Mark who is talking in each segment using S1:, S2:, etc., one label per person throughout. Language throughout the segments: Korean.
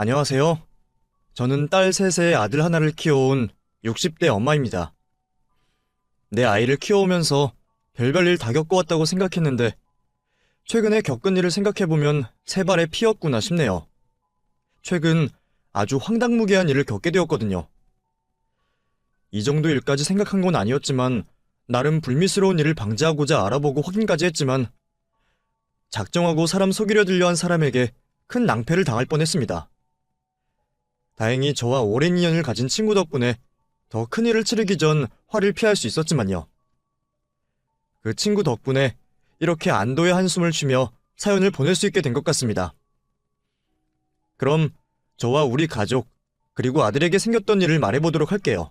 S1: 안녕하세요. 저는 딸 셋에 아들 하나를 키워온 60대 엄마입니다. 내 아이를 키워오면서 별별 일 다 겪어왔다고 생각했는데 최근에 겪은 일을 생각해보면 세 발의 피였구나 싶네요. 최근 아주 황당무계한 일을 겪게 되었거든요. 이 정도 일까지 생각한 건 아니었지만 나름 불미스러운 일을 방지하고자 알아보고 확인까지 했지만 작정하고 사람 속이려 들려 한 사람에게 큰 낭패를 당할 뻔했습니다. 다행히 저와 오랜 인연을 가진 친구 덕분에 더 큰 일을 치르기 전 화를 피할 수 있었지만요. 그 친구 덕분에 이렇게 안도의 한숨을 쉬며 사연을 보낼 수 있게 된 것 같습니다. 그럼 저와 우리 가족, 그리고 아들에게 생겼던 일을 말해보도록 할게요.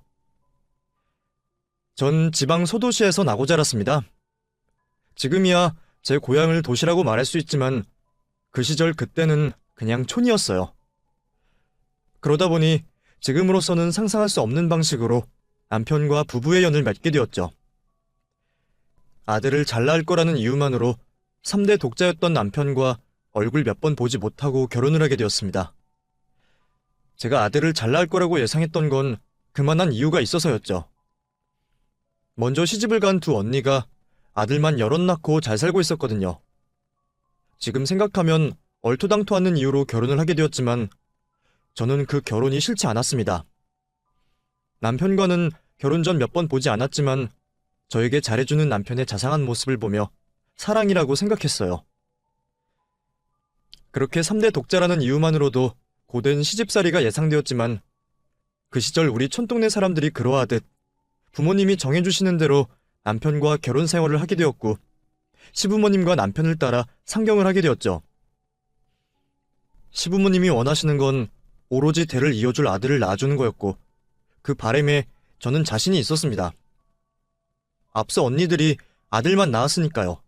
S1: 전 지방 소도시에서 나고 자랐습니다. 지금이야 제 고향을 도시라고 말할 수 있지만 그 시절 그때는 그냥 촌이었어요. 그러다 보니 지금으로서는 상상할 수 없는 방식으로 남편과 부부의 연을 맺게 되었죠. 아들을 잘 낳을 거라는 이유만으로 3대 독자였던 남편과 얼굴 몇 번 보지 못하고 결혼을 하게 되었습니다. 제가 아들을 잘 낳을 거라고 예상했던 건 그만한 이유가 있어서였죠. 먼저 시집을 간 두 언니가 아들만 여럿 낳고 잘 살고 있었거든요. 지금 생각하면 얼토당토않는 이유로 결혼을 하게 되었지만 저는 그 결혼이 싫지 않았습니다. 남편과는 결혼 전 몇 번 보지 않았지만 저에게 잘해주는 남편의 자상한 모습을 보며 사랑이라고 생각했어요. 그렇게 3대 독자라는 이유만으로도 고된 시집살이가 예상되었지만 그 시절 우리 촌동네 사람들이 그러하듯 부모님이 정해주시는 대로 남편과 결혼 생활을 하게 되었고 시부모님과 남편을 따라 상경을 하게 되었죠. 시부모님이 원하시는 건 오로지 대를 이어줄 아들을 낳아주는 거였고 그 바람에 저는 자신이 있었습니다. 앞서 언니들이 아들만 낳았으니까요.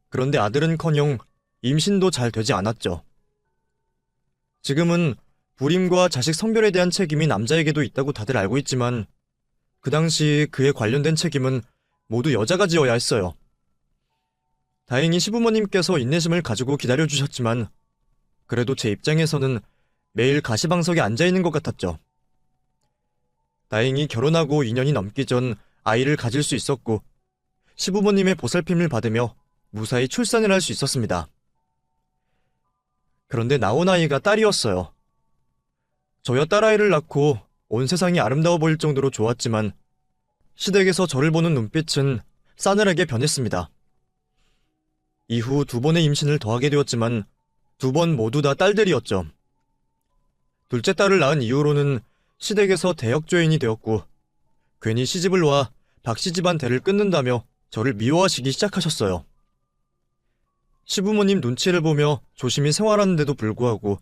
S1: 그런데 아들은커녕 임신도 잘 되지 않았죠. 지금은 불임과 자식 성별에 대한 책임이 남자에게도 있다고 다들 알고 있지만 그 당시 그에 관련된 책임은 모두 여자가 지어야 했어요. 다행히 시부모님께서 인내심을 가지고 기다려주셨지만 그래도 제 입장에서는 매일 가시방석에 앉아있는 것 같았죠. 다행히 결혼하고 2년이 넘기 전 아이를 가질 수 있었고 시부모님의 보살핌을 받으며 무사히 출산을 할 수 있었습니다. 그런데 나온 아이가 딸이었어요. 저야 딸아이를 낳고 온 세상이 아름다워 보일 정도로 좋았지만 시댁에서 저를 보는 눈빛은 싸늘하게 변했습니다. 이후 2번의 임신을 더하게 되었지만 2번 모두 다 딸들이었죠. 둘째 딸을 낳은 이후로는 시댁에서 대역죄인이 되었고 괜히 시집을 와 박씨 집안 대를 끊는다며 저를 미워하시기 시작하셨어요. 시부모님 눈치를 보며 조심히 생활하는데도 불구하고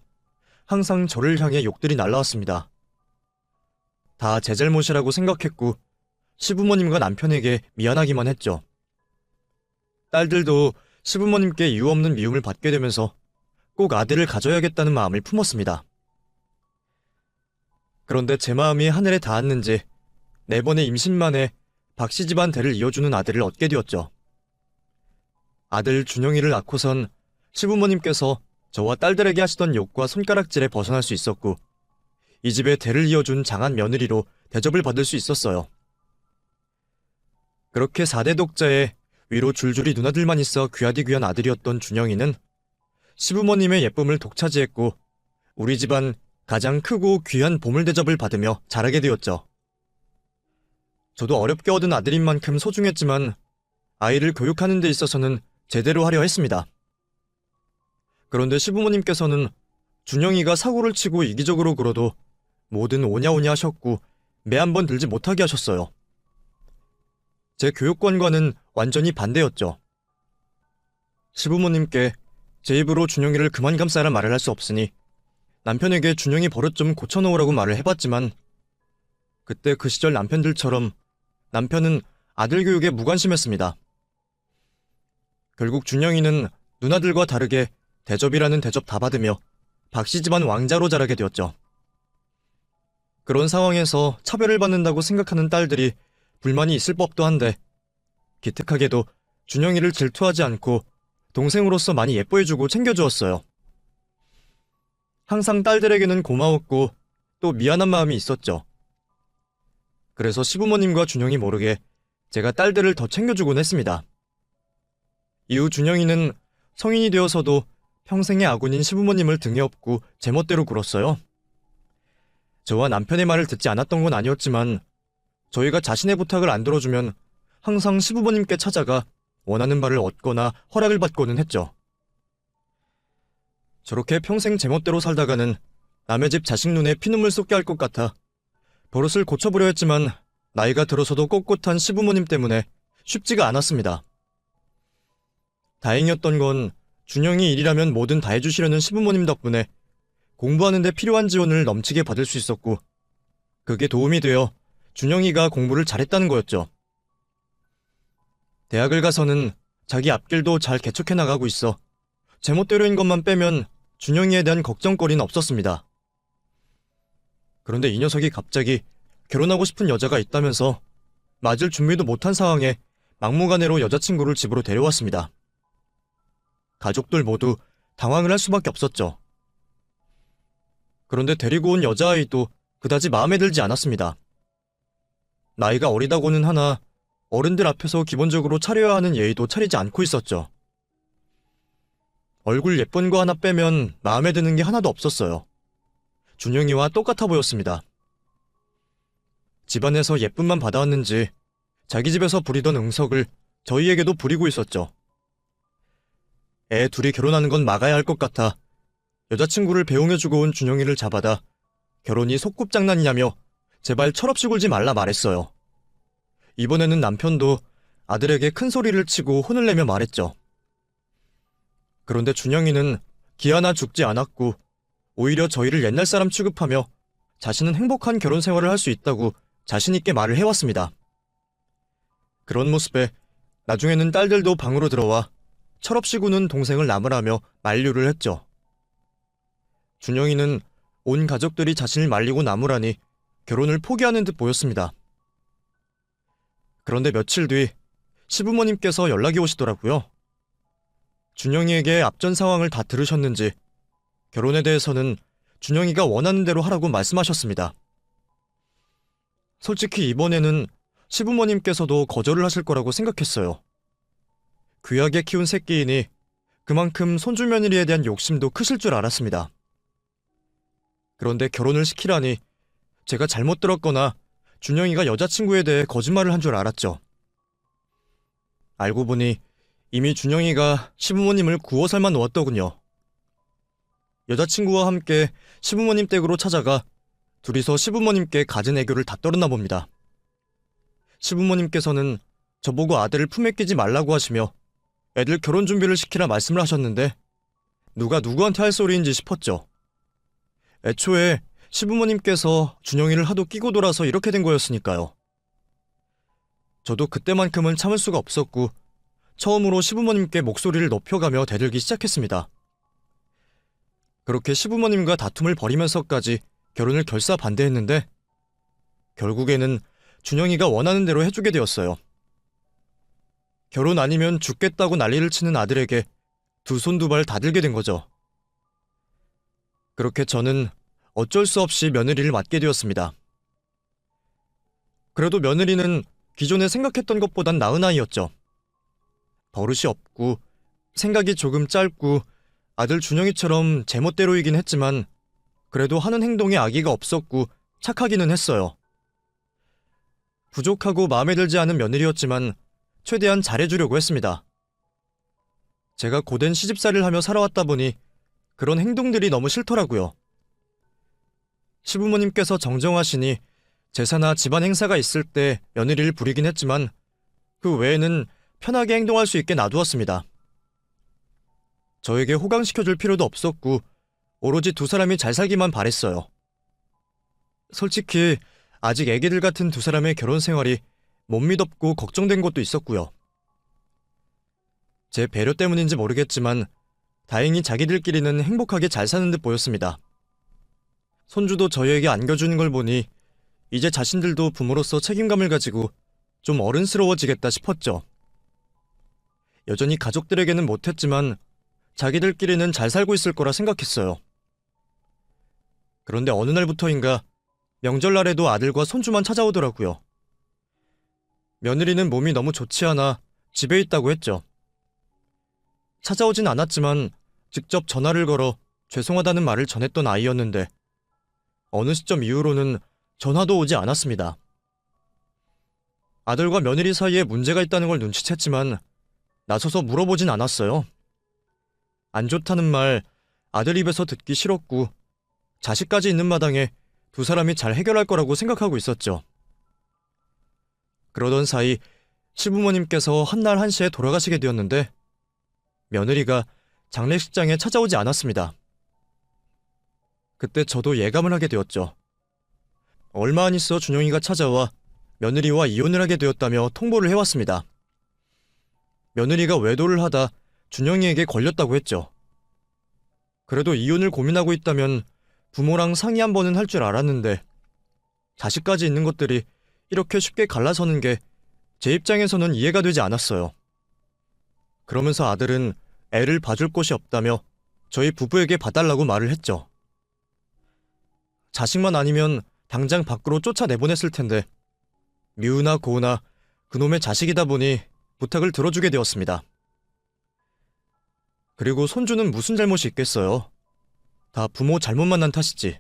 S1: 항상 저를 향해 욕들이 날라왔습니다. 다 제 잘못이라고 생각했고 시부모님과 남편에게 미안하기만 했죠. 딸들도 시부모님께 이유 없는 미움을 받게 되면서 꼭 아들을 가져야겠다는 마음을 품었습니다. 그런데 제 마음이 하늘에 닿았는지 4번의 임신 만에 박씨 집안 대를 이어주는 아들을 얻게 되었죠. 아들 준영이를 낳고선 시부모님께서 저와 딸들에게 하시던 욕과 손가락질에 벗어날 수 있었고 이 집에 대를 이어준 장한 며느리로 대접을 받을 수 있었어요. 그렇게 4대 독자에 위로 줄줄이 누나들만 있어 귀하디 귀한 아들이었던 준영이는 시부모님의 예쁨을 독차지했고 우리 집안 가장 크고 귀한 보물 대접을 받으며 자라게 되었죠. 저도 어렵게 얻은 아들인 만큼 소중했지만 아이를 교육하는 데 있어서는 제대로 하려 했습니다. 그런데 시부모님께서는 준영이가 사고를 치고 이기적으로 굴어도 뭐든 오냐오냐 하셨고 매 한 번 들지 못하게 하셨어요. 제 교육관과는 완전히 반대였죠. 시부모님께 제 입으로 준영이를 그만 감싸라 말을 할 수 없으니 남편에게 준영이 버릇 좀 고쳐놓으라고 말을 해봤지만 그때 그 시절 남편들처럼 남편은 아들 교육에 무관심했습니다. 결국 준영이는 누나들과 다르게 대접이라는 대접 다 받으며 박씨 집안 왕자로 자라게 되었죠. 그런 상황에서 차별을 받는다고 생각하는 딸들이 불만이 있을 법도 한데 기특하게도 준영이를 질투하지 않고 동생으로서 많이 예뻐해주고 챙겨주었어요. 항상 딸들에게는 고마웠고 또 미안한 마음이 있었죠. 그래서 시부모님과 준영이 모르게 제가 딸들을 더 챙겨주곤 했습니다. 이후 준영이는 성인이 되어서도 평생의 아군인 시부모님을 등에 업고 제멋대로 굴었어요. 저와 남편의 말을 듣지 않았던 건 아니었지만 저희가 자신의 부탁을 안 들어주면 항상 시부모님께 찾아가 원하는 바를 얻거나 허락을 받고는 했죠. 저렇게 평생 제멋대로 살다가는 남의 집 자식 눈에 피눈물 쏟게 할 것 같아 버릇을 고쳐보려 했지만 나이가 들어서도 꼿꼿한 시부모님 때문에 쉽지가 않았습니다. 다행이었던 건 준영이 일이라면 뭐든 다 해주시려는 시부모님 덕분에 공부하는 데 필요한 지원을 넘치게 받을 수 있었고 그게 도움이 되어 준영이가 공부를 잘했다는 거였죠. 대학을 가서는 자기 앞길도 잘 개척해 나가고 있어 제멋대로인 것만 빼면 준영이에 대한 걱정거리는 없었습니다. 그런데 이 녀석이 갑자기 결혼하고 싶은 여자가 있다면서 맞을 준비도 못한 상황에 막무가내로 여자친구를 집으로 데려왔습니다. 가족들 모두 당황을 할 수밖에 없었죠. 그런데 데리고 온 여자아이도 그다지 마음에 들지 않았습니다. 나이가 어리다고는 하나 어른들 앞에서 기본적으로 차려야 하는 예의도 차리지 않고 있었죠. 얼굴 예쁜 거 하나 빼면 마음에 드는 게 하나도 없었어요. 준영이와 똑같아 보였습니다. 집안에서 예쁨만 받아왔는지 자기 집에서 부리던 응석을 저희에게도 부리고 있었죠. 애 둘이 결혼하는 건 막아야 할 것 같아 여자친구를 배웅해주고 온 준영이를 잡아다 결혼이 소꿉장난이냐며 제발 철없이 굴지 말라 말했어요. 이번에는 남편도 아들에게 큰 소리를 치고 혼을 내며 말했죠. 그런데 준영이는 기아나 죽지 않았고 오히려 저희를 옛날 사람 취급하며 자신은 행복한 결혼 생활을 할 수 있다고 자신있게 말을 해왔습니다. 그런 모습에 나중에는 딸들도 방으로 들어와 철없이 구는 동생을 나무라며 만류를 했죠. 준영이는 온 가족들이 자신을 말리고 나무라니 결혼을 포기하는 듯 보였습니다. 그런데 며칠 뒤 시부모님께서 연락이 오시더라고요. 준영이에게 앞전 상황을 다 들으셨는지 결혼에 대해서는 준영이가 원하는 대로 하라고 말씀하셨습니다. 솔직히 이번에는 시부모님께서도 거절을 하실 거라고 생각했어요. 귀하게 키운 새끼이니 그만큼 손주 며느리에 대한 욕심도 크실 줄 알았습니다. 그런데 결혼을 시키라니 제가 잘못 들었거나 준영이가 여자친구에 대해 거짓말을 한 줄 알았죠. 알고 보니 이미 준영이가 시부모님을 구워 삶아 놓았더군요. 여자친구와 함께 시부모님 댁으로 찾아가 둘이서 시부모님께 갖은 애교를 다 떨었나 봅니다. 시부모님께서는 저보고 아들을 품에 끼지 말라고 하시며 애들 결혼 준비를 시키라 말씀을 하셨는데 누가 누구한테 할 소리인지 싶었죠. 애초에 시부모님께서 준영이를 하도 끼고 돌아서 이렇게 된 거였으니까요. 저도 그때만큼은 참을 수가 없었고 처음으로 시부모님께 목소리를 높여가며 대들기 시작했습니다. 그렇게 시부모님과 다툼을 벌이면서까지 결혼을 결사반대했는데 결국에는 준영이가 원하는 대로 해주게 되었어요. 결혼 아니면 죽겠다고 난리를 치는 아들에게 두 손 두 발 다 들게 된 거죠. 그렇게 저는 어쩔 수 없이 며느리를 맡게 되었습니다. 그래도 며느리는 기존에 생각했던 것보단 나은 아이였죠. 버릇이 없고 생각이 조금 짧고 아들 준영이처럼 제멋대로이긴 했지만 그래도 하는 행동에 악의가 없었고 착하기는 했어요. 부족하고 마음에 들지 않은 며느리였지만 최대한 잘해주려고 했습니다. 제가 고된 시집살이를 하며 살아왔다 보니 그런 행동들이 너무 싫더라고요. 시부모님께서 정정하시니 제사나 집안 행사가 있을 때 며느리를 부리긴 했지만 그 외에는 편하게 행동할 수 있게 놔두었습니다. 저에게 호강시켜줄 필요도 없었고 오로지 두 사람이 잘 살기만 바랬어요. 솔직히 아직 애기들 같은 두 사람의 결혼 생활이 못 믿었고 걱정된 것도 있었고요. 제 배려 때문인지 모르겠지만 다행히 자기들끼리는 행복하게 잘 사는 듯 보였습니다. 손주도 저희에게 안겨주는 걸 보니 이제 자신들도 부모로서 책임감을 가지고 좀 어른스러워지겠다 싶었죠. 여전히 가족들에게는 못했지만 자기들끼리는 잘 살고 있을 거라 생각했어요. 그런데 어느 날부터인가 명절날에도 아들과 손주만 찾아오더라고요. 며느리는 몸이 너무 좋지 않아 집에 있다고 했죠. 찾아오진 않았지만 직접 전화를 걸어 죄송하다는 말을 전했던 아이였는데 어느 시점 이후로는 전화도 오지 않았습니다. 아들과 며느리 사이에 문제가 있다는 걸 눈치챘지만 나서서 물어보진 않았어요. 안 좋다는 말 아들 입에서 듣기 싫었고 자식까지 있는 마당에 두 사람이 잘 해결할 거라고 생각하고 있었죠. 그러던 사이 시부모님께서 한날 한시에 돌아가시게 되었는데 며느리가 장례식장에 찾아오지 않았습니다. 그때 저도 예감을 하게 되었죠. 얼마 안 있어 준영이가 찾아와 며느리와 이혼을 하게 되었다며 통보를 해왔습니다. 며느리가 외도를 하다 준영이에게 걸렸다고 했죠. 그래도 이혼을 고민하고 있다면 부모랑 상의 한 번은 할 줄 알았는데 자식까지 있는 것들이 이렇게 쉽게 갈라서는 게 제 입장에서는 이해가 되지 않았어요. 그러면서 아들은 애를 봐줄 곳이 없다며 저희 부부에게 봐달라고 말을 했죠. 자식만 아니면 당장 밖으로 쫓아내보냈을 텐데 미우나 고우나 그놈의 자식이다 보니 부탁을 들어주게 되었습니다. 그리고 손주는 무슨 잘못이 있겠어요. 다 부모 잘못 만난 탓이지.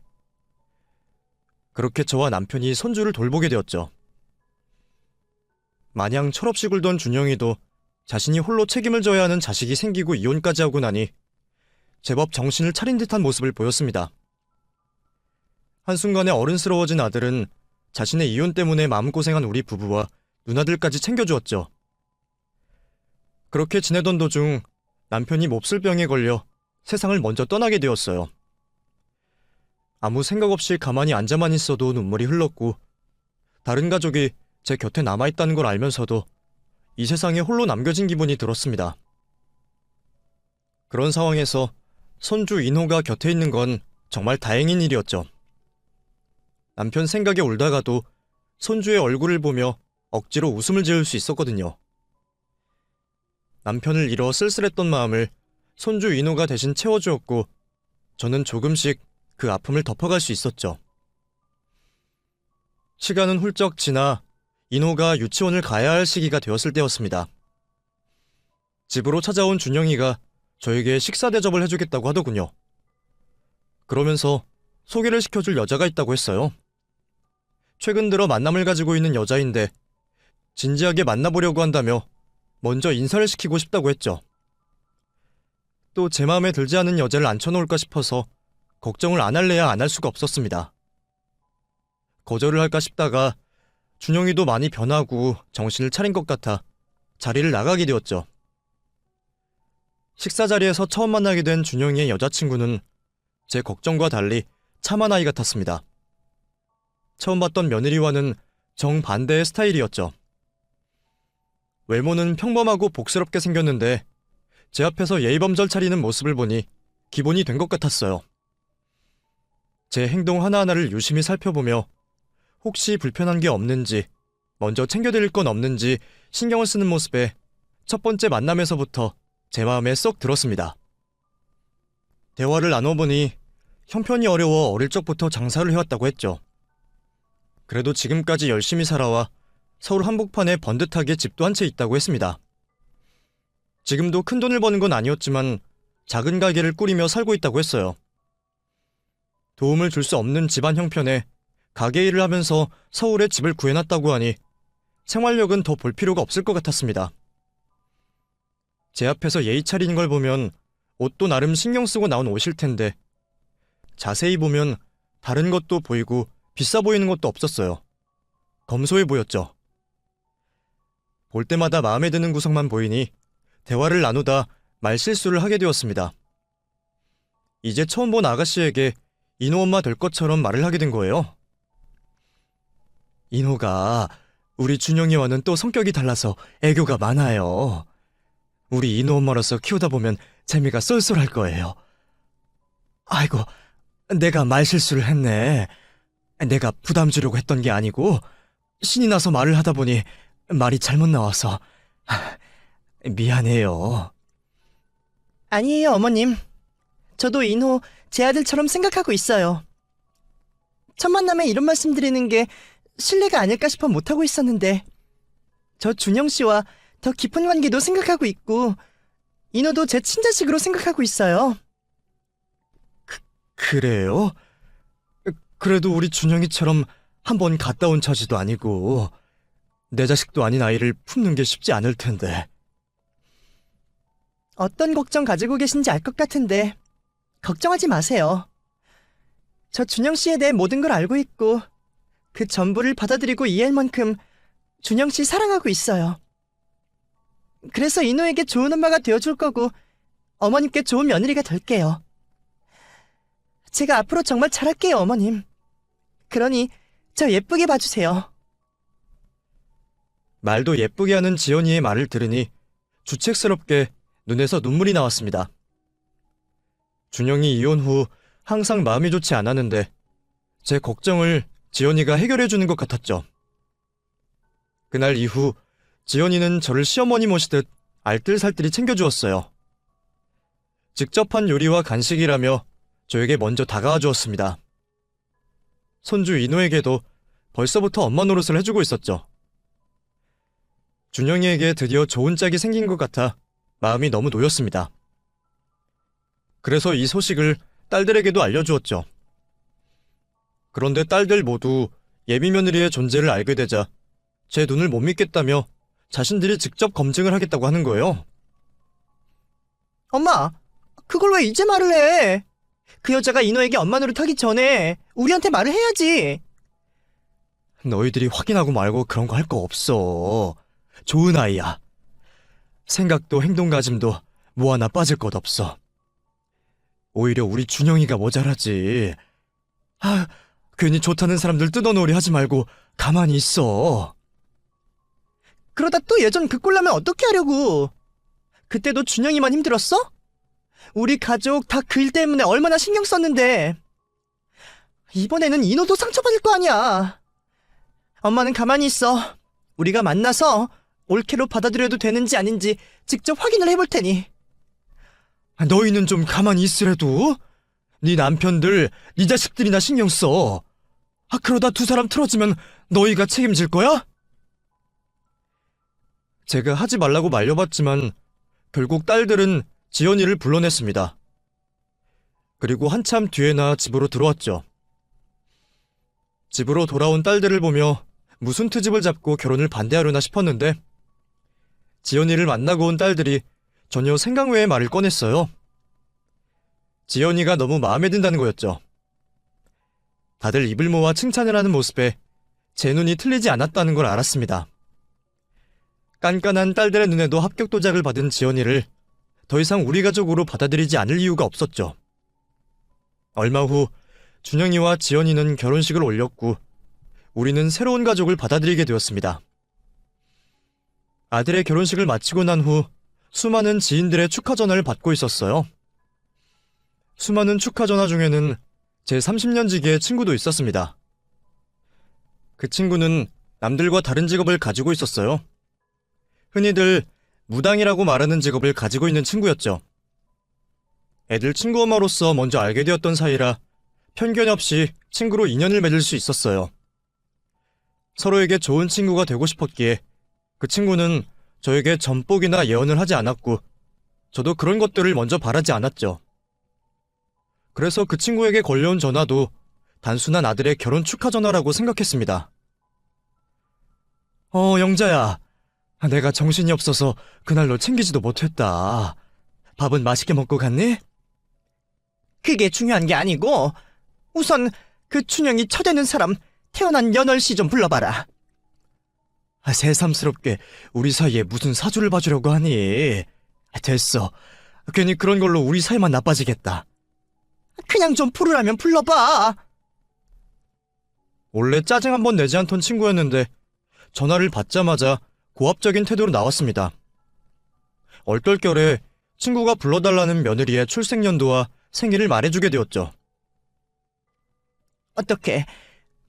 S1: 그렇게 저와 남편이 손주를 돌보게 되었죠. 마냥 철없이 굴던 준영이도 자신이 홀로 책임을 져야 하는 자식이 생기고 이혼까지 하고 나니 제법 정신을 차린 듯한 모습을 보였습니다. 한순간에 어른스러워진 아들은 자신의 이혼 때문에 마음고생한 우리 부부와 누나들까지 챙겨주었죠. 그렇게 지내던 도중 남편이 몹쓸 병에 걸려 세상을 먼저 떠나게 되었어요. 아무 생각 없이 가만히 앉아만 있어도 눈물이 흘렀고 다른 가족이 제 곁에 남아있다는 걸 알면서도 이 세상에 홀로 남겨진 기분이 들었습니다. 그런 상황에서 손주 인호가 곁에 있는 건 정말 다행인 일이었죠. 남편 생각에 울다가도 손주의 얼굴을 보며 억지로 웃음을 지을 수 있었거든요. 남편을 잃어 쓸쓸했던 마음을 손주 인호가 대신 채워주었고 저는 조금씩 그 아픔을 덮어갈 수 있었죠. 시간은 훌쩍 지나 인호가 유치원을 가야 할 시기가 되었을 때였습니다. 집으로 찾아온 준영이가 저에게 식사 대접을 해주겠다고 하더군요. 그러면서 소개를 시켜줄 여자가 있다고 했어요. 최근 들어 만남을 가지고 있는 여자인데 진지하게 만나보려고 한다며 먼저 인사를 시키고 싶다고 했죠. 또 제 마음에 들지 않은 여자를 앉혀놓을까 싶어서 걱정을 안 할래야 안 할 수가 없었습니다. 거절을 할까 싶다가 준영이도 많이 변하고 정신을 차린 것 같아 자리를 나가게 되었죠. 식사 자리에서 처음 만나게 된 준영이의 여자친구는 제 걱정과 달리 참한 아이 같았습니다. 처음 봤던 며느리와는 정반대의 스타일이었죠. 외모는 평범하고 복스럽게 생겼는데 제 앞에서 예의범절 차리는 모습을 보니 기본이 된 것 같았어요. 제 행동 하나하나를 유심히 살펴보며 혹시 불편한 게 없는지, 먼저 챙겨드릴 건 없는지 신경을 쓰는 모습에 첫 번째 만남에서부터 제 마음에 쏙 들었습니다. 대화를 나눠보니 형편이 어려워 어릴 적부터 장사를 해왔다고 했죠. 그래도 지금까지 열심히 살아와 서울 한복판에 번듯하게 집도 한 채 있다고 했습니다. 지금도 큰 돈을 버는 건 아니었지만 작은 가게를 꾸리며 살고 있다고 했어요. 도움을 줄 수 없는 집안 형편에 가게 일을 하면서 서울에 집을 구해놨다고 하니 생활력은 더 볼 필요가 없을 것 같았습니다. 제 앞에서 예의 차리는 걸 보면 옷도 나름 신경 쓰고 나온 옷일 텐데 자세히 보면 다른 것도 보이고 비싸 보이는 것도 없었어요. 검소해 보였죠. 볼 때마다 마음에 드는 구석만 보이니 대화를 나누다 말실수를 하게 되었습니다. 이제 처음 본 아가씨에게 인호 엄마 될 것처럼 말을 하게 된 거예요. 인호가 우리 준영이와는 또 성격이 달라서 애교가 많아요. 우리 인호 엄마로서 키우다 보면 재미가 쏠쏠할 거예요. 아이고, 내가 말실수를 했네. 내가 부담 주려고 했던 게 아니고 신이 나서 말을 하다 보니 말이 잘못 나와서 미안해요.
S2: 아니에요, 어머님. 저도 인호 제 아들처럼 생각하고 있어요. 첫 만남에 이런 말씀 드리는 게 실례가 아닐까 싶어 못하고 있었는데, 저 준영 씨와 더 깊은 관계도 생각하고 있고, 인호도 제 친자식으로 생각하고 있어요.
S1: 그래요? 그래도 우리 준영이처럼 한번 갔다 온 처지도 아니고 내 자식도 아닌 아이를 품는 게 쉽지 않을 텐데.
S2: 어떤 걱정 가지고 계신지 알 것 같은데 걱정하지 마세요. 저 준영 씨에 대해 모든 걸 알고 있고 그 전부를 받아들이고 이해할 만큼 준영 씨 사랑하고 있어요. 그래서 인호에게 좋은 엄마가 되어줄 거고 어머님께 좋은 며느리가 될게요. 제가 앞으로 정말 잘할게요, 어머님. 그러니 저 예쁘게 봐주세요.
S1: 말도 예쁘게 하는 지연이의 말을 들으니 주책스럽게 눈에서 눈물이 나왔습니다. 준영이 이혼 후 항상 마음이 좋지 않았는데 제 걱정을 지연이가 해결해주는 것 같았죠. 그날 이후 지연이는 저를 시어머니 모시듯 알뜰살뜰히 챙겨주었어요. 직접 한 요리와 간식이라며 저에게 먼저 다가와 주었습니다. 손주 인호에게도 벌써부터 엄마 노릇을 해주고 있었죠. 준영이에게 드디어 좋은 짝이 생긴 것 같아 마음이 너무 놓였습니다. 그래서 이 소식을 딸들에게도 알려주었죠. 그런데 딸들 모두 예비 며느리의 존재를 알게 되자 제 눈을 못 믿겠다며 자신들이 직접 검증을 하겠다고 하는 거예요.
S2: 엄마, 그걸 왜 이제 말을 해? 그 여자가 인호에게 엄마 노릇하기 전에 우리한테 말을 해야지.
S1: 너희들이 확인하고 말고 그런 거 할 거 없어. 좋은 아이야. 생각도 행동가짐도 뭐 하나 빠질 것 없어. 오히려 우리 준영이가 모자라지. 괜히 좋다는 사람들 뜯어놓으려 하지 말고 가만히 있어.
S2: 그러다 또 예전 그 꼴 나면 어떻게 하려고? 그때도 준영이만 힘들었어? 우리 가족 다 그 일 때문에 얼마나 신경 썼는데. 이번에는 인호도 상처받을 거 아니야. 엄마는 가만히 있어. 우리가 만나서 올케로 받아들여도 되는지 아닌지 직접 확인을 해볼 테니.
S1: 너희는 좀 가만히 있으래도. 네 남편들, 네 자식들이나 신경 써. 그러다 두 사람 틀어지면 너희가 책임질 거야? 제가 하지 말라고 말려봤지만 결국 딸들은 지연이를 불러냈습니다. 그리고 한참 뒤에나 집으로 들어왔죠. 집으로 돌아온 딸들을 보며 무슨 트집을 잡고 결혼을 반대하려나 싶었는데 지연이를 만나고 온 딸들이 전혀 생각 외의 말을 꺼냈어요. 지연이가 너무 마음에 든다는 거였죠. 다들 입을 모아 칭찬을 하는 모습에 제 눈이 틀리지 않았다는 걸 알았습니다. 깐깐한 딸들의 눈에도 합격 도장을 받은 지연이를 더 이상 우리 가족으로 받아들이지 않을 이유가 없었죠. 얼마 후 준영이와 지연이는 결혼식을 올렸고 우리는 새로운 가족을 받아들이게 되었습니다. 아들의 결혼식을 마치고 난 후 수많은 지인들의 축하 전화를 받고 있었어요. 수많은 축하 전화 중에는 제 30년 지기의 친구도 있었습니다. 그 친구는 남들과 다른 직업을 가지고 있었어요. 흔히들 무당이라고 말하는 직업을 가지고 있는 친구였죠. 애들 친구 엄마로서 먼저 알게 되었던 사이라 편견 없이 친구로 인연을 맺을 수 있었어요. 서로에게 좋은 친구가 되고 싶었기에 그 친구는 저에게 전복이나 예언을 하지 않았고 저도 그런 것들을 먼저 바라지 않았죠. 그래서 그 친구에게 걸려온 전화도 단순한 아들의 결혼 축하 전화라고 생각했습니다. 영자야. 내가 정신이 없어서 그날 너 챙기지도 못했다. 밥은 맛있게 먹고 갔니?
S2: 그게 중요한 게 아니고 우선 그 춘영이 처되는 사람 태어난 연월씨 좀 불러봐라.
S1: 새삼스럽게 우리 사이에 무슨 사주를 봐주려고 하니. 됐어. 괜히 그런 걸로 우리 사이만 나빠지겠다.
S2: 그냥 좀 부르라면 불러봐.
S1: 원래 짜증 한번 내지 않던 친구였는데 전화를 받자마자 고압적인 태도로 나왔습니다. 얼떨결에 친구가 불러달라는 며느리의 출생연도와 생일을 말해주게 되었죠.
S2: 어떻게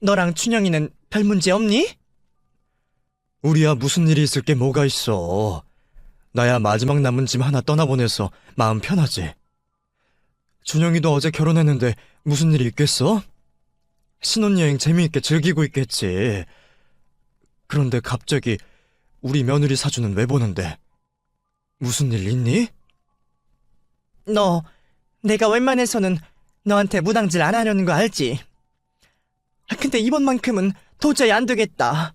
S2: 너랑 춘영이는 별 문제 없니?
S1: 우리야 무슨 일이 있을 게 뭐가 있어. 나야 마지막 남은 짐 하나 떠나보내서 마음 편하지. 준영이도 어제 결혼했는데 무슨 일이 있겠어? 신혼여행 재미있게 즐기고 있겠지. 그런데 갑자기 우리 며느리 사주는 왜 보는데? 무슨 일 있니?
S2: 너, 내가 웬만해서는 너한테 무당질 안 하려는 거 알지? 근데 이번만큼은 도저히 안 되겠다.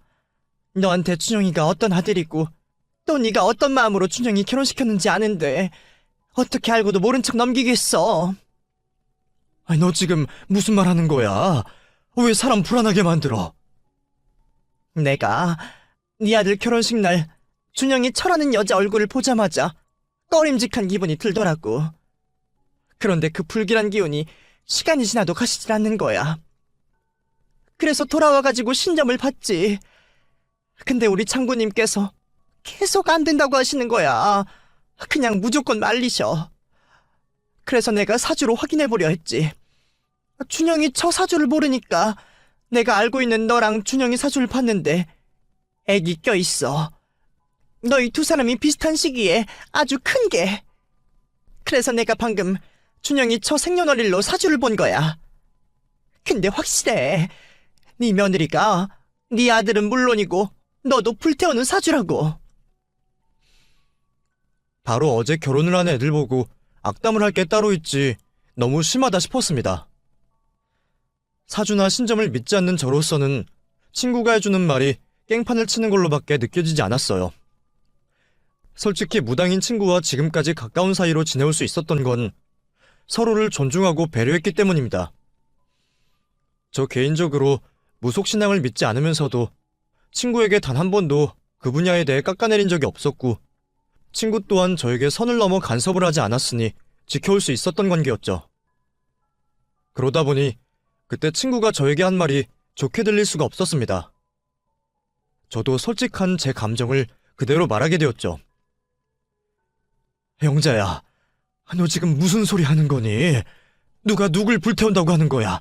S2: 너한테 준영이가 어떤 아들이고 또 네가 어떤 마음으로 준영이 결혼시켰는지 아는데 어떻게 알고도 모른 척 넘기겠어?
S1: 아니, 너 지금 무슨 말 하는 거야? 왜 사람 불안하게 만들어?
S2: 내가 네 아들 결혼식 날 준영이 철하는 여자 얼굴을 보자마자 꺼림직한 기분이 들더라고. 그런데 그 불길한 기운이 시간이 지나도 가시질 않는 거야. 그래서 돌아와가지고 신점을 봤지. 근데 우리 장군님께서 계속 안 된다고 하시는 거야. 그냥 무조건 말리셔. 그래서 내가 사주로 확인해보려 했지. 준영이 저 사주를 모르니까 내가 알고 있는 너랑 준영이 사주를 봤는데 애기 껴있어. 너희 두 사람이 비슷한 시기에 아주 큰 게. 그래서 내가 방금 준영이 저 생년월일로 사주를 본 거야. 근데 확실해. 네 며느리가 네 아들은 물론이고 너도 불태우는 사주라고.
S1: 바로 어제 결혼을 한 애들 보고 악담을 할 게 따로 있지 너무 심하다 싶었습니다. 사주나 신점을 믿지 않는 저로서는 친구가 해주는 말이 깽판을 치는 걸로밖에 느껴지지 않았어요. 솔직히 무당인 친구와 지금까지 가까운 사이로 지내올 수 있었던 건 서로를 존중하고 배려했기 때문입니다. 저 개인적으로 무속신앙을 믿지 않으면서도 친구에게 단 한 번도 그 분야에 대해 깎아내린 적이 없었고 친구 또한 저에게 선을 넘어 간섭을 하지 않았으니 지켜올 수 있었던 관계였죠. 그러다 보니 그때 친구가 저에게 한 말이 좋게 들릴 수가 없었습니다. 저도 솔직한 제 감정을 그대로 말하게 되었죠. 영자야, 너 지금 무슨 소리 하는 거니? 누가 누굴 불태운다고 하는 거야?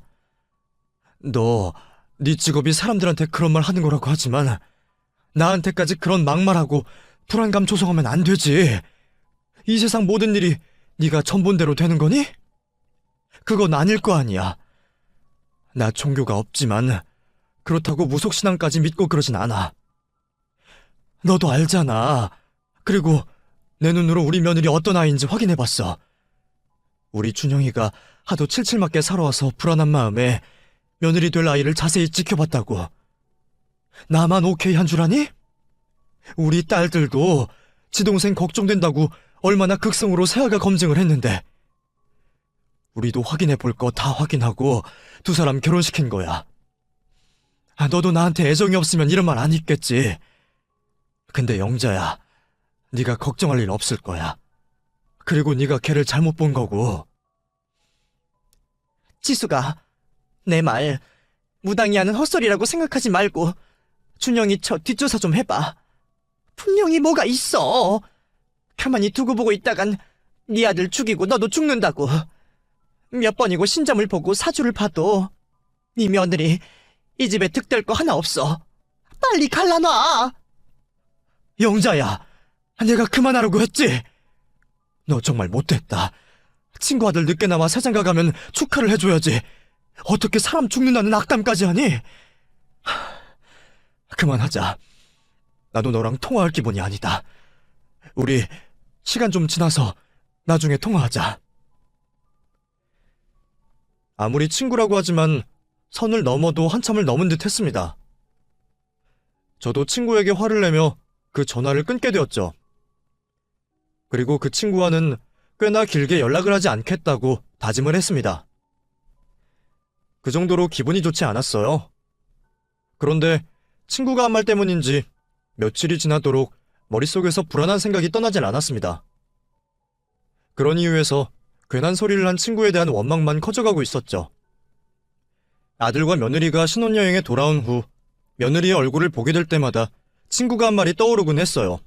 S1: 너, 네 직업이 사람들한테 그런 말 하는 거라고 하지만 나한테까지 그런 막말하고 불안감 조성하면 안 되지. 이 세상 모든 일이 네가 전본대로 되는 거니? 그건 아닐 거 아니야. 나 종교가 없지만 그렇다고 무속신앙까지 믿고 그러진 않아. 너도 알잖아. 그리고 내 눈으로 우리 며느리 어떤 아이인지 확인해봤어. 우리 준영이가 하도 칠칠맞게 살아와서 불안한 마음에 며느리 될 아이를 자세히 지켜봤다고. 나만 오케이 한 줄 아니? 우리 딸들도 지동생 걱정된다고 얼마나 극성으로 세아가 검증을 했는데 우리도 확인해 볼 거 다 확인하고 두 사람 결혼시킨 거야. 너도 나한테 애정이 없으면 이런 말 안 했겠지. 근데 영자야, 네가 걱정할 일 없을 거야. 그리고 네가 걔를 잘못 본 거고.
S2: 지수가 내 말 무당이 하는 헛소리라고 생각하지 말고 준영이 저 뒷조사 좀 해봐. 분명히 뭐가 있어. 가만히 두고 보고 있다간 네 아들 죽이고 너도 죽는다고. 몇 번이고 신점을 보고 사주를 봐도 네 며느리 이 집에 득될 거 하나 없어. 빨리 갈라놔.
S1: 영자야, 내가 그만하라고 했지? 너 정말 못됐다. 친구 아들 늦게나마 세상가 가면 축하를 해줘야지. 어떻게 사람 죽는다는 악담까지 하니? 그만하자. 나도 너랑 통화할 기분이 아니다. 우리 시간 좀 지나서 나중에 통화하자. 아무리 친구라고 하지만 선을 넘어도 한참을 넘은 듯 했습니다. 저도 친구에게 화를 내며 그 전화를 끊게 되었죠. 그리고 그 친구와는 꽤나 길게 연락을 하지 않겠다고 다짐을 했습니다. 그 정도로 기분이 좋지 않았어요. 그런데 친구가 한 말 때문인지 며칠이 지나도록 머릿속에서 불안한 생각이 떠나질 않았습니다. 그런 이유에서 괜한 소리를 한 친구에 대한 원망만 커져가고 있었죠. 아들과 며느리가 신혼여행에 돌아온 후 며느리의 얼굴을 보게 될 때마다 친구가 한 말이 떠오르곤 했어요.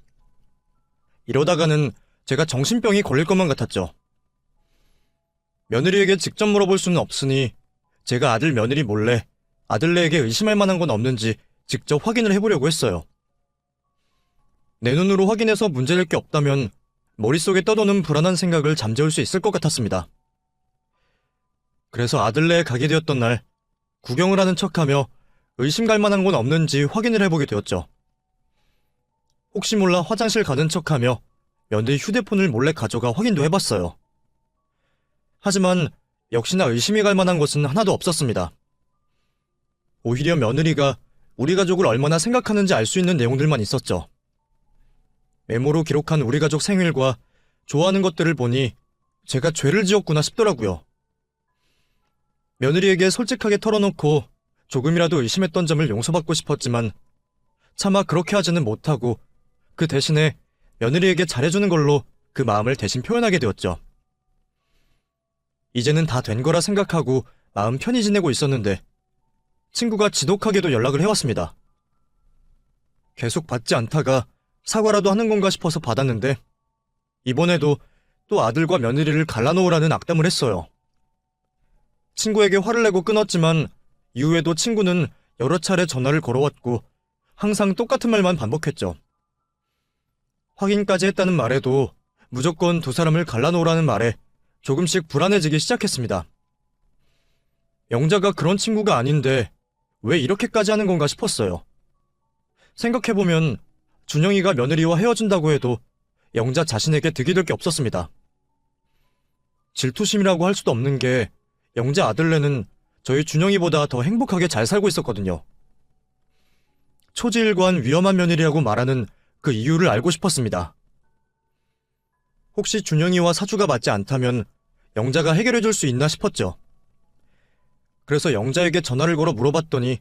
S1: 이러다가는 제가 정신병이 걸릴 것만 같았죠. 며느리에게 직접 물어볼 수는 없으니 제가 아들 며느리 몰래 아들네에게 의심할 만한 건 없는지 직접 확인을 해보려고 했어요. 내 눈으로 확인해서 문제될 게 없다면 머릿속에 떠도는 불안한 생각을 잠재울 수 있을 것 같았습니다. 그래서 아들네에 가게 되었던 날 구경을 하는 척하며 의심 갈 만한 건 없는지 확인을 해보게 되었죠. 혹시 몰라 화장실 가는 척하며 며느리 휴대폰을 몰래 가져가 확인도 해봤어요. 하지만 역시나 의심이 갈 만한 것은 하나도 없었습니다. 오히려 며느리가 우리 가족을 얼마나 생각하는지 알 수 있는 내용들만 있었죠. 메모로 기록한 우리 가족 생일과 좋아하는 것들을 보니 제가 죄를 지었구나 싶더라고요. 며느리에게 솔직하게 털어놓고 조금이라도 의심했던 점을 용서받고 싶었지만 차마 그렇게 하지는 못하고 그 대신에 며느리에게 잘해주는 걸로 그 마음을 대신 표현하게 되었죠. 이제는 다 된 거라 생각하고 마음 편히 지내고 있었는데 친구가 지독하게도 연락을 해왔습니다. 계속 받지 않다가 사과라도 하는 건가 싶어서 받았는데 이번에도 또 아들과 며느리를 갈라놓으라는 악담을 했어요. 친구에게 화를 내고 끊었지만 이후에도 친구는 여러 차례 전화를 걸어왔고 항상 똑같은 말만 반복했죠. 확인까지 했다는 말에도 무조건 두 사람을 갈라놓으라는 말에 조금씩 불안해지기 시작했습니다. 영자가 그런 친구가 아닌데 왜 이렇게까지 하는 건가 싶었어요. 생각해보면 준영이가 며느리와 헤어진다고 해도 영자 자신에게 득이 될 게 없었습니다. 질투심이라고 할 수도 없는 게 영자 아들네는 저희 준영이보다 더 행복하게 잘 살고 있었거든요. 초지일관 위험한 며느리라고 말하는 그 이유를 알고 싶었습니다. 혹시 준영이와 사주가 맞지 않다면 영자가 해결해줄 수 있나 싶었죠. 그래서 영자에게 전화를 걸어 물어봤더니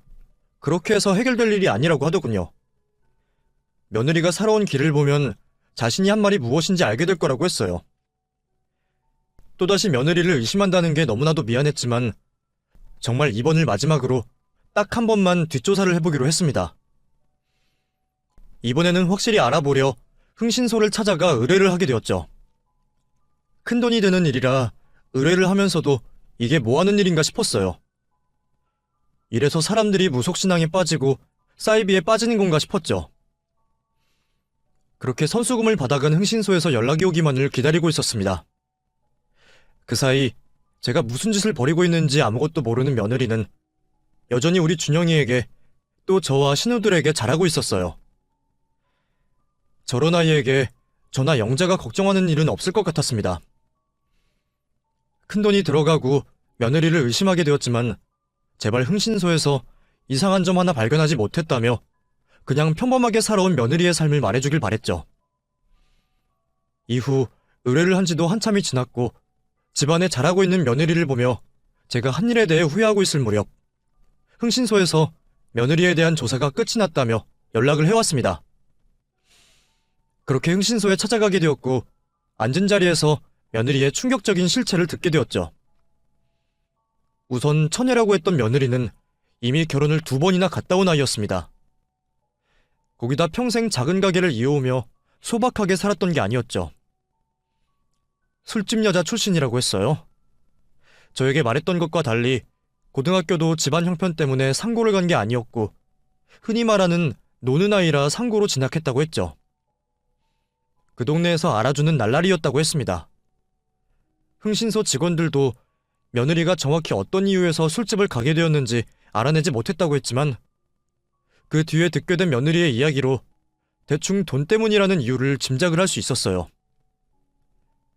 S1: 그렇게 해서 해결될 일이 아니라고 하더군요. 며느리가 살아온 길을 보면 자신이 한 말이 무엇인지 알게 될 거라고 했어요. 또다시 며느리를 의심한다는 게 너무나도 미안했지만 정말 이번을 마지막으로 딱 한 번만 뒷조사를 해보기로 했습니다. 이번에는 확실히 알아보려 흥신소를 찾아가 의뢰를 하게 되었죠. 큰돈이 드는 일이라 의뢰를 하면서도 이게 뭐하는 일인가 싶었어요. 이래서 사람들이 무속신앙에 빠지고 사이비에 빠지는 건가 싶었죠. 그렇게 선수금을 받아간 흥신소에서 연락이 오기만을 기다리고 있었습니다. 그 사이 제가 무슨 짓을 벌이고 있는지 아무것도 모르는 며느리는 여전히 우리 준영이에게 또 저와 신우들에게 잘하고 있었어요. 저런 아이에게 저나 영자가 걱정하는 일은 없을 것 같았습니다. 큰돈이 들어가고 며느리를 의심하게 되었지만 제발 흥신소에서 이상한 점 하나 발견하지 못했다며 그냥 평범하게 살아온 며느리의 삶을 말해주길 바랬죠. 이후 의뢰를 한 지도 한참이 지났고 집안에 잘하고 있는 며느리를 보며 제가 한 일에 대해 후회하고 있을 무렵 흥신소에서 며느리에 대한 조사가 끝이 났다며 연락을 해왔습니다. 그렇게 흥신소에 찾아가게 되었고 앉은 자리에서 며느리의 충격적인 실체를 듣게 되었죠. 우선 처녀라고 했던 며느리는 이미 결혼을 2번이나 갔다 온 아이였습니다. 거기다 평생 작은 가게를 이어오며 소박하게 살았던 게 아니었죠. 술집 여자 출신이라고 했어요. 저에게 말했던 것과 달리 고등학교도 집안 형편 때문에 상고를 간 게 아니었고 흔히 말하는 노는 아이라 상고로 진학했다고 했죠. 그 동네에서 알아주는 날라리였다고 했습니다. 흥신소 직원들도 며느리가 정확히 어떤 이유에서 술집을 가게 되었는지 알아내지 못했다고 했지만 그 뒤에 듣게 된 며느리의 이야기로 대충 돈 때문이라는 이유를 짐작을 할 수 있었어요.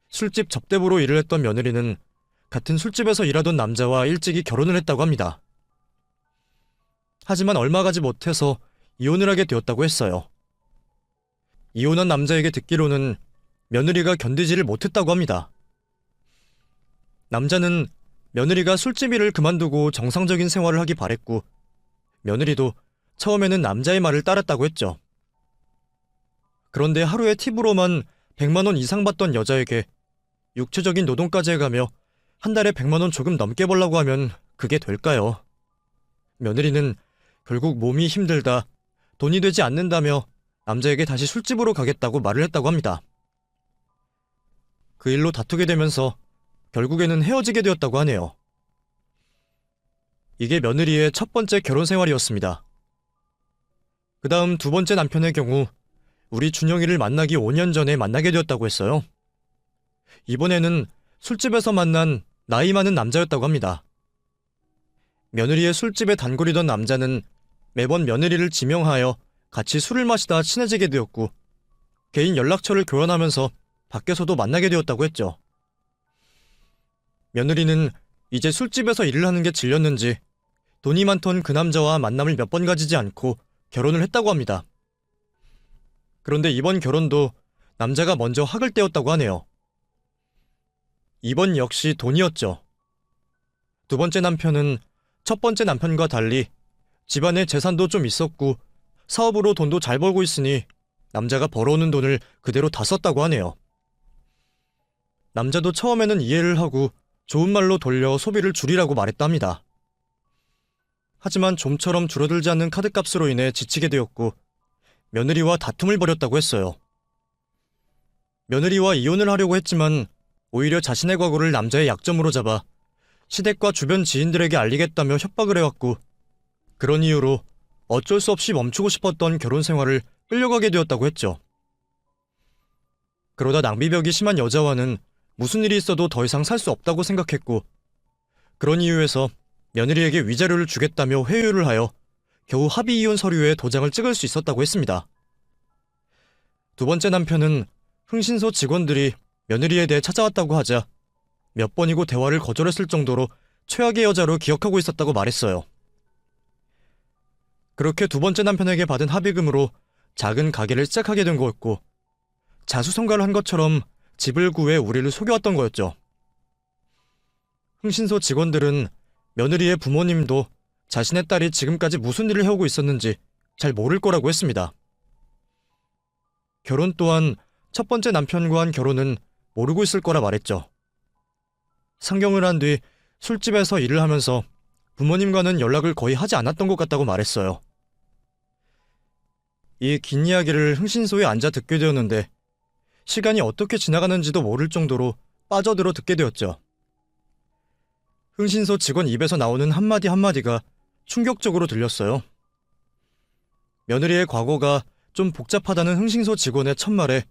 S1: 술집 접대부로 일을 했던 며느리는 같은 술집에서 일하던 남자와 일찍이 결혼을 했다고 합니다. 하지만 얼마 가지 못해서 이혼을 하게 되었다고 했어요. 이혼한 남자에게 듣기로는 며느리가 견디지를 못했다고 합니다. 남자는 며느리가 술집 일을 그만두고 정상적인 생활을 하기 바랬고 며느리도 처음에는 남자의 말을 따랐다고 했죠. 그런데 하루에 팁으로만 100만 원 이상 받던 여자에게 육체적인 노동까지 해가며 한 달에 100만 원 조금 넘게 벌라고 하면 그게 될까요? 며느리는 결국 몸이 힘들다, 돈이 되지 않는다며 남자에게 다시 술집으로 가겠다고 말을 했다고 합니다. 그 일로 다투게 되면서 결국에는 헤어지게 되었다고 하네요. 이게 며느리의 첫 번째 결혼 생활이었습니다. 그 다음 두 번째 남편의 경우 우리 준영이를 만나기 5년 전에 만나게 되었다고 했어요. 이번에는 술집에서 만난 나이 많은 남자였다고 합니다. 며느리의 술집에 단골이던 남자는 매번 며느리를 지명하여 같이 술을 마시다 친해지게 되었고 개인 연락처를 교환하면서 밖에서도 만나게 되었다고 했죠. 며느리는 이제 술집에서 일을 하는 게 질렸는지 돈이 많던 그 남자와 만남을 몇 번 가지지 않고 결혼을 했다고 합니다. 그런데 이번 결혼도 남자가 먼저 학을 떼었다고 하네요. 이번 역시 돈이었죠. 두 번째 남편은 첫 번째 남편과 달리 집안에 재산도 좀 있었고 사업으로 돈도 잘 벌고 있으니 남자가 벌어오는 돈을 그대로 다 썼다고 하네요. 남자도 처음에는 이해를 하고 좋은 말로 돌려 소비를 줄이라고 말했답니다. 하지만 좀처럼 줄어들지 않는 카드값으로 인해 지치게 되었고 며느리와 다툼을 벌였다고 했어요. 며느리와 이혼을 하려고 했지만 오히려 자신의 과거를 남자의 약점으로 잡아 시댁과 주변 지인들에게 알리겠다며 협박을 해왔고 그런 이유로 어쩔 수 없이 멈추고 싶었던 결혼 생활을 끌려가게 되었다고 했죠. 그러다 낭비벽이 심한 여자와는 무슨 일이 있어도 더 이상 살 수 없다고 생각했고 그런 이유에서 며느리에게 위자료를 주겠다며 회유를 하여 겨우 합의 이혼 서류에 도장을 찍을 수 있었다고 했습니다. 두 번째 남편은 흥신소 직원들이 며느리에 대해 찾아왔다고 하자 몇 번이고 대화를 거절했을 정도로 최악의 여자로 기억하고 있었다고 말했어요. 그렇게 두 번째 남편에게 받은 합의금으로 작은 가게를 시작하게 된 거였고 자수성가를 한 것처럼 집을 구해 우리를 속여왔던 거였죠. 흥신소 직원들은 며느리의 부모님도 자신의 딸이 지금까지 무슨 일을 해오고 있었는지 잘 모를 거라고 했습니다. 결혼 또한 첫 번째 남편과 한 결혼은 모르고 있을 거라 말했죠. 상경을 한 뒤 술집에서 일을 하면서 부모님과는 연락을 거의 하지 않았던 것 같다고 말했어요. 이 긴 이야기를 흥신소에 앉아 듣게 되었는데 시간이 어떻게 지나가는지도 모를 정도로 빠져들어 듣게 되었죠. 흥신소 직원 입에서 나오는 한마디 한마디가 충격적으로 들렸어요. 며느리의 과거가 좀 복잡하다는 흥신소 직원의 첫말에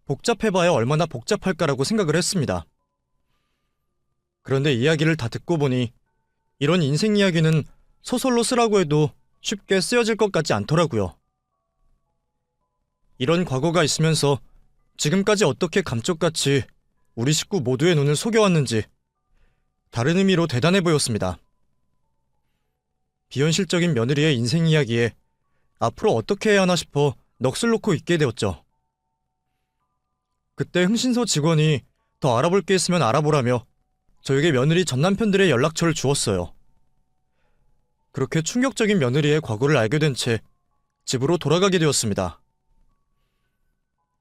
S1: 복잡해봐야 얼마나 복잡할까라고 생각을 했습니다. 그런데 이야기를 다 듣고 보니 이런 인생 이야기는 소설로 쓰라고 해도 쉽게 쓰여질 것 같지 않더라고요. 이런 과거가 있으면서 지금까지 어떻게 감쪽같이 우리 식구 모두의 눈을 속여왔는지 다른 의미로 대단해 보였습니다. 비현실적인 며느리의 인생 이야기에 앞으로 어떻게 해야 하나 싶어 넋을 놓고 있게 되었죠. 그때 흥신소 직원이 더 알아볼 게 있으면 알아보라며 저에게 며느리 전 남편들의 연락처를 주었어요. 그렇게 충격적인 며느리의 과거를 알게 된 채 집으로 돌아가게 되었습니다.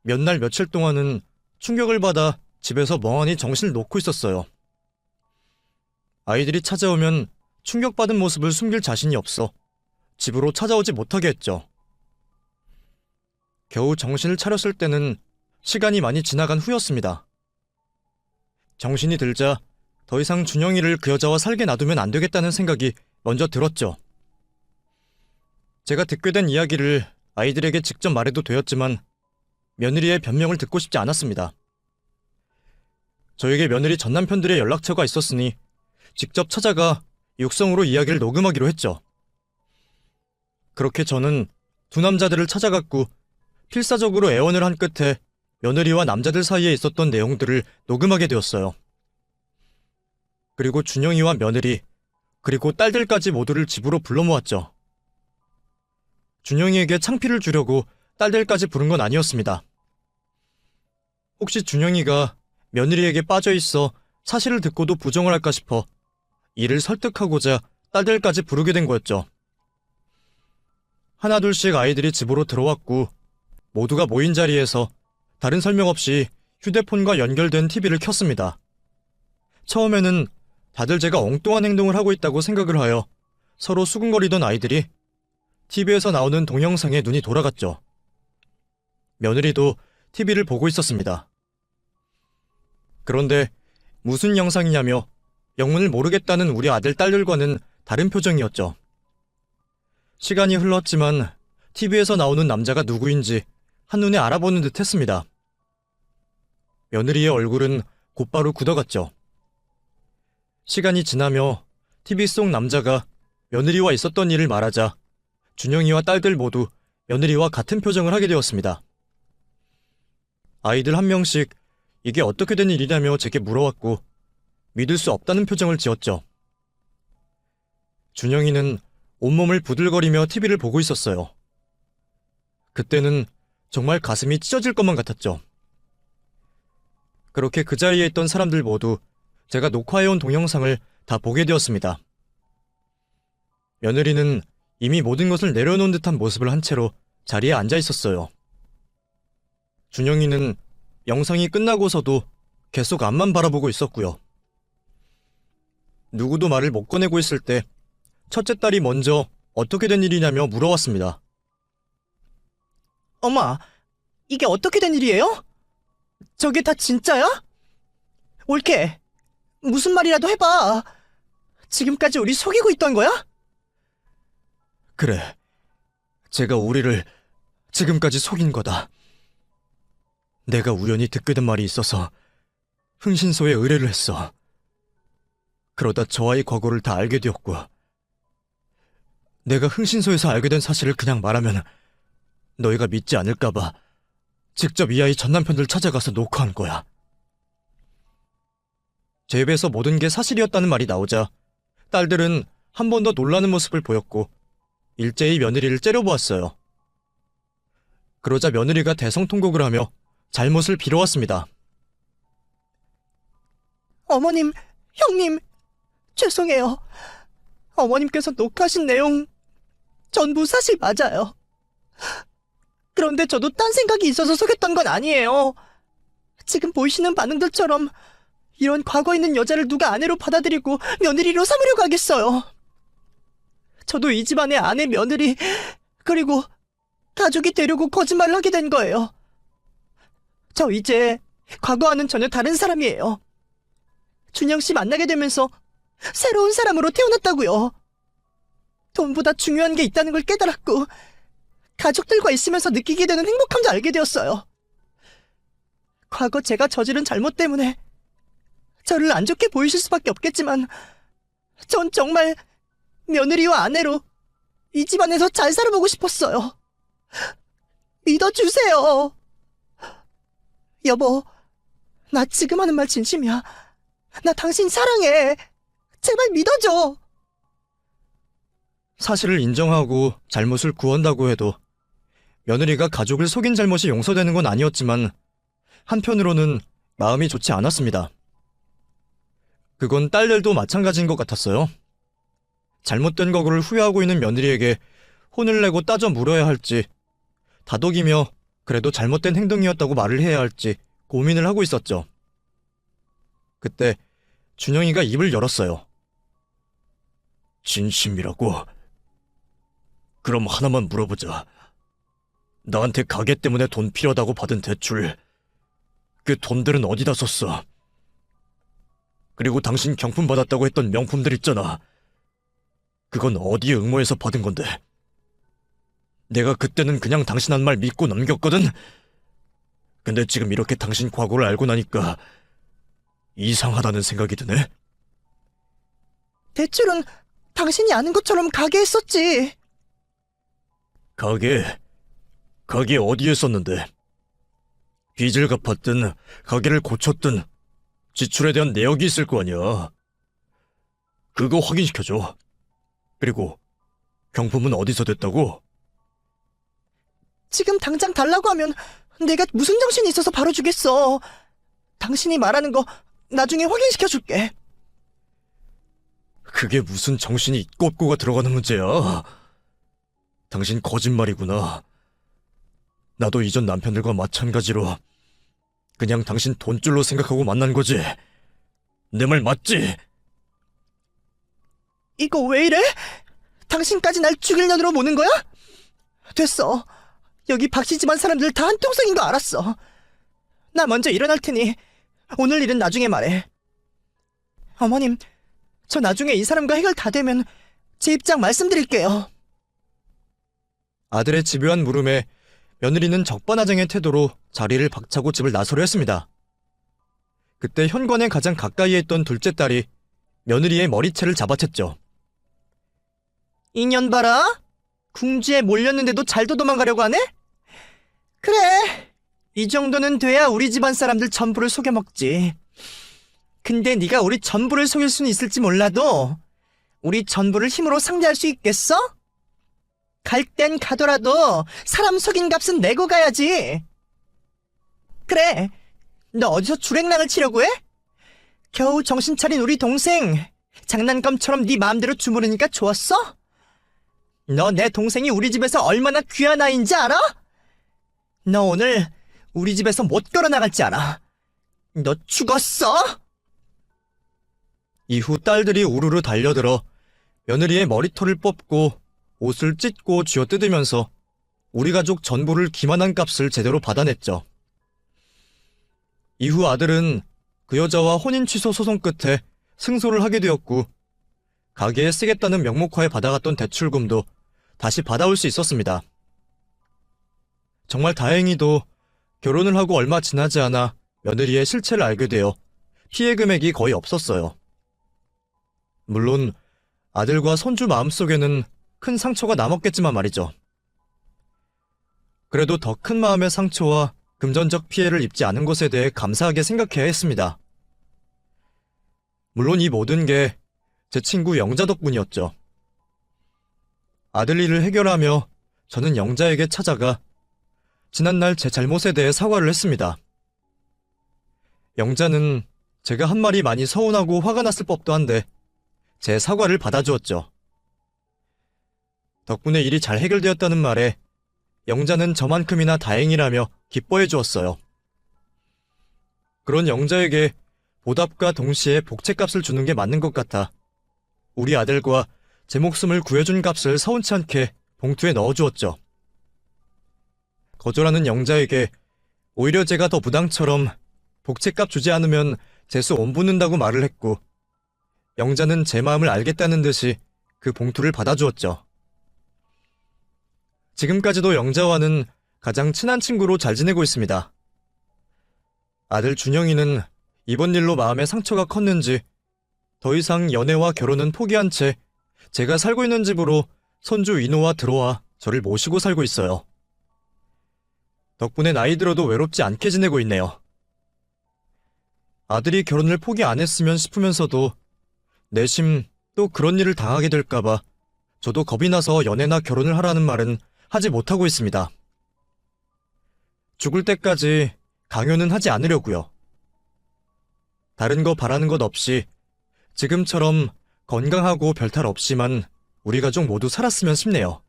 S1: 몇 날 며칠 동안은 충격을 받아 집에서 멍하니 정신을 놓고 있었어요. 아이들이 찾아오면 충격받은 모습을 숨길 자신이 없어 집으로 찾아오지 못하게 했죠. 겨우 정신을 차렸을 때는 시간이 많이 지나간 후였습니다. 정신이 들자 더 이상 준영이를 그 여자와 살게 놔두면 안 되겠다는 생각이 먼저 들었죠. 제가 듣게 된 이야기를 아이들에게 직접 말해도 되었지만 며느리의 변명을 듣고 싶지 않았습니다. 저에게 며느리 전 남편들의 연락처가 있었으니 직접 찾아가 육성으로 이야기를 녹음하기로 했죠. 그렇게 저는 두 남자들을 찾아갔고 필사적으로 애원을 한 끝에 며느리와 남자들 사이에 있었던 내용들을 녹음하게 되었어요. 그리고 준영이와 며느리, 그리고 딸들까지 모두를 집으로 불러 모았죠. 준영이에게 창피를 주려고 딸들까지 부른 건 아니었습니다. 혹시 준영이가 며느리에게 빠져있어 사실을 듣고도 부정을 할까 싶어 이를 설득하고자 딸들까지 부르게 된 거였죠. 하나둘씩 아이들이 집으로 들어왔고 모두가 모인 자리에서 다른 설명 없이 휴대폰과 연결된 TV를 켰습니다. 처음에는 다들 제가 엉뚱한 행동을 하고 있다고 생각을 하여 서로 수근거리던 아이들이 TV에서 나오는 동영상에 눈이 돌아갔죠. 며느리도 TV를 보고 있었습니다. 그런데 무슨 영상이냐며 영문을 모르겠다는 우리 아들 딸들과는 다른 표정이었죠. 시간이 흘렀지만 TV에서 나오는 남자가 누구인지 한눈에 알아보는 듯 했습니다. 며느리의 얼굴은 곧바로 굳어갔죠. 시간이 지나며 TV 속 남자가 며느리와 있었던 일을 말하자 준영이와 딸들 모두 며느리와 같은 표정을 하게 되었습니다. 아이들 한 명씩 이게 어떻게 된 일이냐며 제게 물어왔고 믿을 수 없다는 표정을 지었죠. 준영이는 온몸을 부들거리며 TV를 보고 있었어요. 그때는 정말 가슴이 찢어질 것만 같았죠. 그렇게 그 자리에 있던 사람들 모두 제가 녹화해온 동영상을 다 보게 되었습니다. 며느리는 이미 모든 것을 내려놓은 듯한 모습을 한 채로 자리에 앉아 있었어요. 준영이는 영상이 끝나고서도 계속 앞만 바라보고 있었고요. 누구도 말을 못 꺼내고 있을 때 첫째 딸이 먼저 어떻게 된 일이냐며 물어왔습니다.
S2: 엄마, 이게 어떻게 된 일이에요? 저게 다 진짜야? 옳게, 무슨 말이라도 해봐. 지금까지 우리 속이고 있던 거야?
S1: 그래, 제가 우리를 지금까지 속인 거다. 내가 우연히 듣게 된 말이 있어서 흥신소에 의뢰를 했어. 그러다 저 아이 과거를 다 알게 되었고, 내가 흥신소에서 알게 된 사실을 그냥 말하면 너희가 믿지 않을까봐 직접 이 아이 전 남편들 찾아가서 녹화한 거야. 제 입에서 모든 게 사실이었다는 말이 나오자 딸들은 한 번 더 놀라는 모습을 보였고 일제히 며느리를 째려보았어요. 그러자 며느리가 대성통곡을 하며 잘못을 빌어왔습니다.
S2: 어머님, 형님, 죄송해요. 어머님께서 녹화하신 내용 전부 사실 맞아요. 그런데 저도 딴 생각이 있어서 속였던 건 아니에요. 지금 보이시는 반응들처럼 이런 과거 있는 여자를 누가 아내로 받아들이고 며느리로 삼으려고 하겠어요. 저도 이 집안의 아내, 며느리, 그리고 가족이 되려고 거짓말을 하게 된 거예요. 저 이제 과거와는 전혀 다른 사람이에요. 준영 씨 만나게 되면서 새로운 사람으로 태어났다고요. 돈보다 중요한 게 있다는 걸 깨달았고 가족들과 있으면서 느끼게 되는 행복함도 알게 되었어요. 과거 제가 저지른 잘못 때문에 저를 안 좋게 보이실 수밖에 없겠지만 전 정말 며느리와 아내로 이 집안에서 잘 살아보고 싶었어요. 믿어주세요. 여보, 나 지금 하는 말 진심이야. 나 당신 사랑해. 제발 믿어줘.
S1: 사실을 인정하고 잘못을 구한다고 해도 며느리가 가족을 속인 잘못이 용서되는 건 아니었지만 한편으로는 마음이 좋지 않았습니다. 그건 딸들도 마찬가지인 것 같았어요. 잘못된 거를 후회하고 있는 며느리에게 혼을 내고 따져 물어야 할지, 다독이며 그래도 잘못된 행동이었다고 말을 해야 할지 고민을 하고 있었죠. 그때 준영이가 입을 열었어요. 진심이라고? 그럼 하나만 물어보자. 나한테 가게 때문에 돈 필요하다고 받은 대출, 그 돈들은 어디다 썼어? 그리고 당신 경품 받았다고 했던 명품들 있잖아. 그건 어디에 응모해서 받은 건데? 내가 그때는 그냥 당신 한 말 믿고 넘겼거든? 근데 지금 이렇게 당신 과거를 알고 나니까 이상하다는 생각이 드네?
S2: 대출은 당신이 아는 것처럼 가게 했었지.
S1: 가게 어디에 썼는데? 빚을 갚았든 가게를 고쳤든 지출에 대한 내역이 있을 거 아니야. 그거 확인시켜줘. 그리고 경품은 어디서 됐다고?
S2: 지금 당장 달라고 하면 내가 무슨 정신이 있어서 바로 주겠어. 당신이 말하는 거 나중에 확인시켜줄게.
S1: 그게 무슨 정신이 있고 없고가 들어가는 문제야. 당신 거짓말이구나. 나도 이전 남편들과 마찬가지로 그냥 당신 돈줄로 생각하고 만난 거지. 내 말 맞지?
S2: 이거 왜 이래? 당신까지 날 죽일 년으로 모는 거야? 됐어. 여기 박씨 집안 사람들 다 한통속인 거 알았어. 나 먼저 일어날 테니 오늘 일은 나중에 말해. 어머님, 저 나중에 이 사람과 해결 다 되면 제 입장 말씀드릴게요.
S1: 아들의 집요한 물음에 며느리는 적반하장의 태도로 자리를 박차고 집을 나서려 했습니다. 그때 현관에 가장 가까이에 있던 둘째 딸이 며느리의 머리채를 잡아챘죠.
S2: 인연 봐라. 궁지에 몰렸는데도 잘도 도망가려고 하네? 그래, 이 정도는 돼야 우리 집안 사람들 전부를 속여먹지. 근데 네가 우리 전부를 속일 수는 있을지 몰라도 우리 전부를 힘으로 상대할 수 있겠어? 갈 땐 가더라도 사람 속인 값은 내고 가야지. 그래, 너 어디서 주랭랑을 치려고 해? 겨우 정신 차린 우리 동생 장난감처럼 네 마음대로 주무르니까 좋았어? 너 내 동생이 우리 집에서 얼마나 귀한 아이인지 알아? 너 오늘 우리 집에서 못 걸어나갈지 알아. 너 죽었어?
S1: 이후 딸들이 우르르 달려들어 며느리의 머리털을 뽑고 옷을 찢고 쥐어뜯으면서 우리 가족 전부를 기만한 값을 제대로 받아냈죠. 이후 아들은 그 여자와 혼인 취소 소송 끝에 승소를 하게 되었고 가게에 쓰겠다는 명목하에 받아갔던 대출금도 다시 받아올 수 있었습니다. 정말 다행히도 결혼을 하고 얼마 지나지 않아 며느리의 실체를 알게 되어 피해 금액이 거의 없었어요. 물론 아들과 손주 마음속에는 큰 상처가 남았겠지만 말이죠. 그래도 더 큰 마음의 상처와 금전적 피해를 입지 않은 것에 대해 감사하게 생각해야 했습니다. 물론 이 모든 게 제 친구 영자 덕분이었죠. 아들 일을 해결하며 저는 영자에게 찾아가 지난날 제 잘못에 대해 사과를 했습니다. 영자는 제가 한 말이 많이 서운하고 화가 났을 법도 한데 제 사과를 받아주었죠. 덕분에 일이 잘 해결되었다는 말에 영자는 저만큼이나 다행이라며 기뻐해 주었어요. 그런 영자에게 보답과 동시에 복채값을 주는 게 맞는 것 같아 우리 아들과 제 목숨을 구해준 값을 서운치 않게 봉투에 넣어주었죠. 거절하는 영자에게 오히려 제가 더 부당처럼 복채값 주지 않으면 재수 못 붙는다고 말을 했고 영자는 제 마음을 알겠다는 듯이 그 봉투를 받아주었죠. 지금까지도 영자와는 가장 친한 친구로 잘 지내고 있습니다. 아들 준영이는 이번 일로 마음의 상처가 컸는지 더 이상 연애와 결혼은 포기한 채 제가 살고 있는 집으로 손주 인호와 들어와 저를 모시고 살고 있어요. 덕분에 나이 들어도 외롭지 않게 지내고 있네요. 아들이 결혼을 포기 안 했으면 싶으면서도 내심 또 그런 일을 당하게 될까봐 저도 겁이 나서 연애나 결혼을 하라는 말은 하지 못하고 있습니다. 죽을 때까지 강요는 하지 않으려고요. 다른 거 바라는 것 없이 지금처럼 건강하고 별탈 없이만 우리 가족 모두 살았으면 싶네요.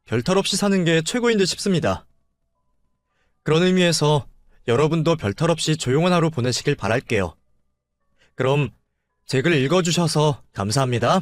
S1: 별탈 없이 사는 게 최고인 듯 싶습니다. 그런 의미에서 여러분도 별탈 없이 조용한 하루 보내시길 바랄게요. 그럼 제 글 읽어주셔서 감사합니다.